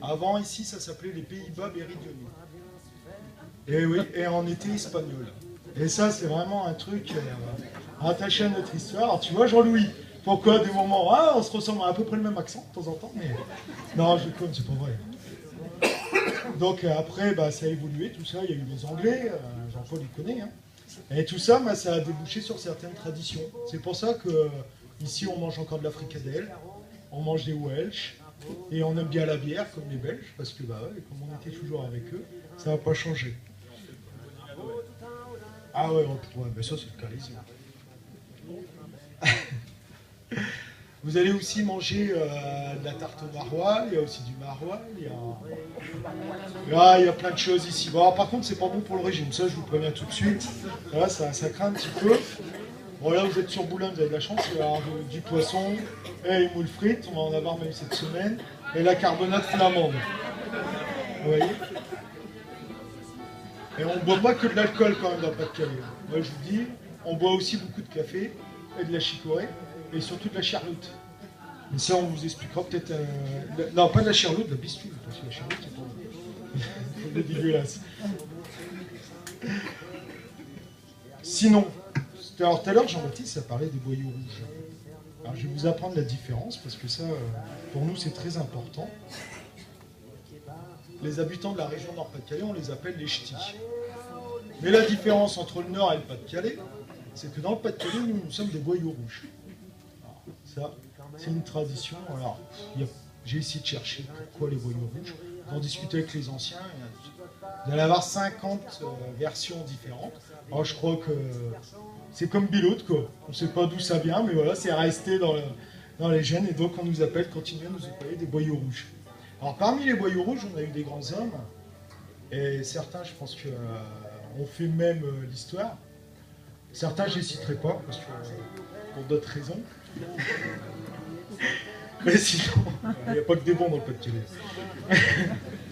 Avant, ici, ça s'appelait les Pays-Bas méridionaux. Et oui, et en été espagnol. Et ça, c'est vraiment un truc attaché à notre histoire. Alors, tu vois, Jean-Louis, pourquoi des moments, ah, on se ressemble à peu près le même accent de temps en temps, mais non, je déconne, c'est pas vrai. Donc après, bah, ça a évolué, tout ça. Il y a eu les Anglais, Jean-Paul il connaît. Hein. Et tout ça, bah, ça a débouché sur certaines traditions. C'est pour ça que ici, on mange encore de la fricadelle, on mange des Welsh, et on aime bien la bière comme les Belges, parce que bah, ouais, comme on était toujours avec eux, ça n'a pas changé. Ah ouais, ouais, mais ça c'est le Calaisie. Vous allez aussi manger de la tarte au maroilles, il y a aussi du maroilles, il y a plein de choses ici. Bon, alors, par contre, c'est pas bon pour le régime, ça je vous préviens tout de suite. Là, ça craint un petit peu. Bon, là, vous êtes sur Boulogne, vous avez de la chance, il va y avoir du poisson, et les moules frites, on va en avoir même cette semaine, et la carbonate flamande. Vous voyez? Et on ne boit pas que de l'alcool quand même dans le Pas-de-Calais. Moi, je vous dis, on boit aussi beaucoup de café, et de la chicorée, et surtout de la charlotte. Mais ça, on vous expliquera peut-être. Non, pas de la charlotte, de la bistoule, parce que la charlotte, c'est pas dégueulasse. Sinon, alors tout à l'heure, Jean-Baptiste a parlé des boyaux rouges. Alors, je vais vous apprendre la différence, parce que ça, pour nous, c'est très important. Les habitants de la région Nord-Pas-de-Calais, on les appelle les ch'tis. Mais la différence entre le Nord et le Pas-de-Calais, c'est que dans le Pas-de-Calais, nous sommes des boyaux rouges. Alors, ça, c'est une tradition. Alors, j'ai essayé de chercher pourquoi les boyaux rouges. D'en discuter avec les anciens. Vous allez avoir 50 versions différentes. Alors, je crois que c'est comme Biloute, quoi. On ne sait pas d'où ça vient, mais voilà, c'est resté dans les gènes. Et donc, on nous continue à nous appeler des boyaux rouges. Alors, parmi les boyaux rouges, on a eu des grands hommes. Et certains, je pense qu'on fait même l'histoire. Certains, je ne les citerai pas, parce que, pour d'autres raisons. Mais sinon, il n'y a pas que des bons dans le Pas-de-Calais.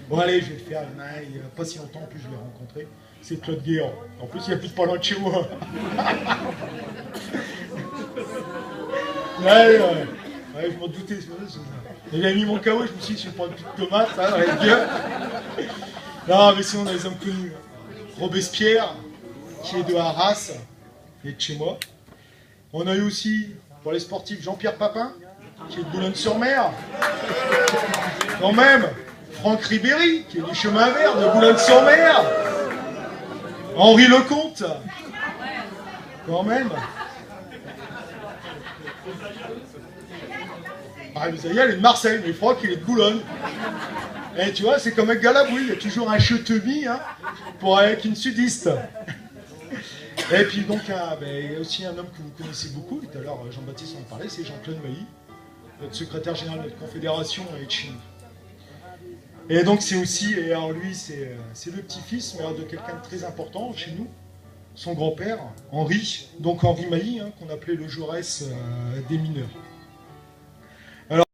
Bon, allez, je vais le faire. Il n'y a pas si longtemps que je l'ai rencontré. C'est Claude Guéant. En plus, il n'y a plus de pas loin de chez moi. Ouais, je m'en doutais. Il a mis mon KO, je me suis dit, je vais prendre une tomate, ça va être bien. Non, mais sinon, on a les hommes connus. Robespierre, qui est de Arras, et de chez moi. On a eu aussi, pour les sportifs, Jean-Pierre Papin, qui est de Boulogne-sur-Mer. Quand même, Franck Ribéry, qui est du chemin vert de Boulogne-sur-Mer. Henri Lecomte. Quand même. Ah, vous savez, elle est de Marseille, mais Franck, il est de Boulogne. Et tu vois, c'est comme avec Galabouille, il y a toujours un chetemi hein, pour avec une sudiste. Et puis donc, il y a aussi un homme que vous connaissez beaucoup, tout à l'heure Jean-Baptiste en parlait, c'est Jean-Claude Mailly, notre secrétaire général de notre confédération et Chine. Et donc c'est aussi, et alors lui c'est le petit-fils de quelqu'un de très important chez nous, son grand-père, Henri, donc Henri Mailly, hein, qu'on appelait le Jaurès des mineurs.